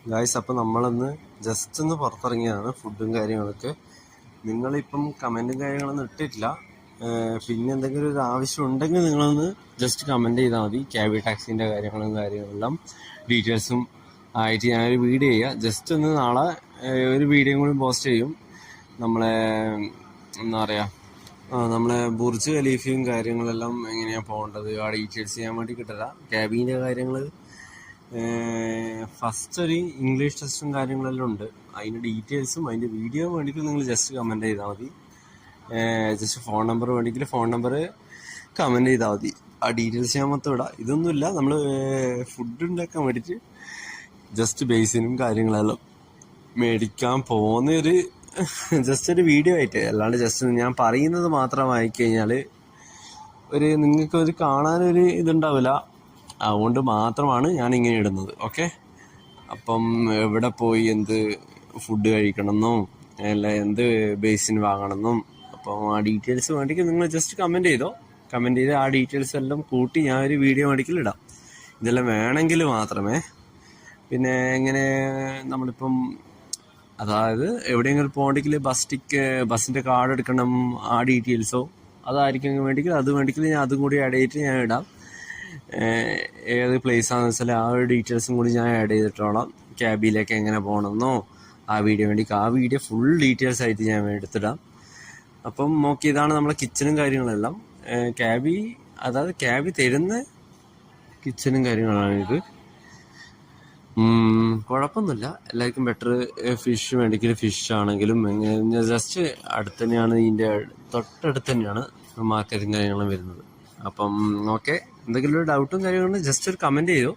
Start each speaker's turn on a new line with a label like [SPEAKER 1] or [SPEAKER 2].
[SPEAKER 1] Guys, അപ്പോൾ നമ്മളൊന്ന് just ഒന്ന് പുറത്തിറങ്ങിയതാണ് ഫുഡും കാര്യങ്ങളൊക്കെ. നിങ്ങളിപ്പം കമൻറ്റും കാര്യങ്ങളൊന്നും ഇട്ടിട്ടില്ല. പിന്നെ എന്തെങ്കിലും ഒരു ആവശ്യം ഉണ്ടെങ്കിൽ നിങ്ങളൊന്ന് ജസ്റ്റ് കമൻറ്റ് ചെയ്താൽ മതി. ക്യാബി ടാക്സിൻ്റെ കാര്യങ്ങളെല്ലാം ഡീറ്റെയിൽസും ആയിട്ട് ഞാനൊരു വീഡിയോ ചെയ്യുക. ജസ്റ്റ് ഒന്ന് നാളെ ഒരു വീഡിയോ കൂടി പോസ്റ്റ് ചെയ്യും. നമ്മളെ എന്താ പറയുക, നമ്മളെ ബുർജ് ഖലീഫയും കാര്യങ്ങളെല്ലാം എങ്ങനെയാണ് പോകേണ്ടത് ആ ഡീറ്റെയിൽസ് ചെയ്യാൻ വേണ്ടി കിട്ടില്ല. ക്യാബിൻ്റെ കാര്യങ്ങൾ ഫസ്റ്റ് ഒരു ഇംഗ്ലീഷ് ടെസ്റ്റും കാര്യങ്ങളെല്ലാം ഉണ്ട്. അതിൻ്റെ ഡീറ്റെയിൽസും അതിൻ്റെ വീഡിയോ വേണ്ടിയിട്ട് നിങ്ങൾ ജസ്റ്റ് കമൻറ്റ് ചെയ്താൽ മതി. ജസ്റ്റ് ഫോൺ നമ്പർ വേണമെങ്കിൽ ഫോൺ നമ്പർ കമൻറ്റ് ചെയ്താൽ മതി. ആ ഡീറ്റെയിൽസ് ഞാൻ മൊത്തം ഇടാം. ഇതൊന്നുമില്ല, നമ്മൾ ഫുഡ് ഉണ്ടാക്കാൻ വേണ്ടിയിട്ട് ജസ്റ്റ് ബേസിനും കാര്യങ്ങളെല്ലാം മേടിക്കാൻ പോകുന്നൊരു ജസ്റ്റ് ഒരു വീഡിയോ ആയിട്ട്, അല്ലാണ്ട് ജസ്റ്റ് ഞാൻ പറയുന്നത് മാത്രം ആയിക്കഴിഞ്ഞാൽ നിങ്ങൾക്കൊരു കാണാനൊരു ഇതുണ്ടാവില്ല. അതുകൊണ്ട് മാത്രമാണ് ഞാൻ ഇങ്ങനെ ഇടുന്നത്. ഓക്കെ, അപ്പം എവിടെ പോയി എന്ത് ഫുഡ് കഴിക്കണമെന്നും അല്ല എന്ത് ബേസിൻ വാങ്ങണമെന്നും അപ്പം ആ ഡീറ്റെയിൽസ് വേണ്ടിക്ക് നിങ്ങൾ ജസ്റ്റ് കമൻറ്റ് ചെയ്തോ. കമൻറ്റ് ചെയ്ത് ആ ഡീറ്റെയിൽസ് എല്ലാം കൂട്ടി ഞാൻ ഒരു വീഡിയോ വേണ്ടിക്കിൽ ഇടാം. ഇതെല്ലാം വേണമെങ്കിൽ മാത്രമേ. പിന്നെ എങ്ങനെ നമ്മളിപ്പം അതായത് എവിടെയെങ്കിലും പോകണമെങ്കിൽ ബസ്സിൻ്റെ കാർഡ് എടുക്കണം, ആ ഡീറ്റെയിൽസോ അതായിരിക്കും വേണ്ടിക്കിൽ അത് വേണ്ടിക്കിൽ ഞാൻ അതും കൂടി ആഡ് ചെയ്തിട്ട് ഞാൻ ഇടാം. ഏത് പ്ലേസാണെന്ന് വെച്ചാൽ ആ ഒരു ഡീറ്റെയിൽസും കൂടി ഞാൻ ആഡ് ചെയ്തിട്ടോളാം. ക്യാബിലേക്ക് എങ്ങനെ പോകണമെന്നോ ആ വീഡിയോ ഫുൾ ഡീറ്റെയിൽസ് ആയിട്ട് ഞാൻ എടുത്തിടാം. അപ്പം നോക്കി, ഇതാണ് നമ്മളെ കിച്ചണും കാര്യങ്ങളെല്ലാം. ക്യാബി തരുന്ന കിച്ചണും കാര്യങ്ങളാണ് ഇത്. കുഴപ്പമൊന്നുമില്ല, എല്ലാവർക്കും ബെറ്റർ. ഫിഷ് വേണ്ടിക്കൽ ഫിഷ് ആണെങ്കിലും എങ്ങനെ ജസ്റ്റ് അടുത്ത് തന്നെയാണ്, ഇതിൻ്റെ തൊട്ടടുത്ത് തന്നെയാണ് മാർക്കറ്റും കാര്യങ്ങളും വരുന്നത്. അപ്പം ഓക്കെ, എന്തെങ്കിലും ഒരു ഡൗട്ടും കാര്യങ്ങളും ജസ്റ്റ് ഒരു കമൻറ്റ് ചെയ്തോ.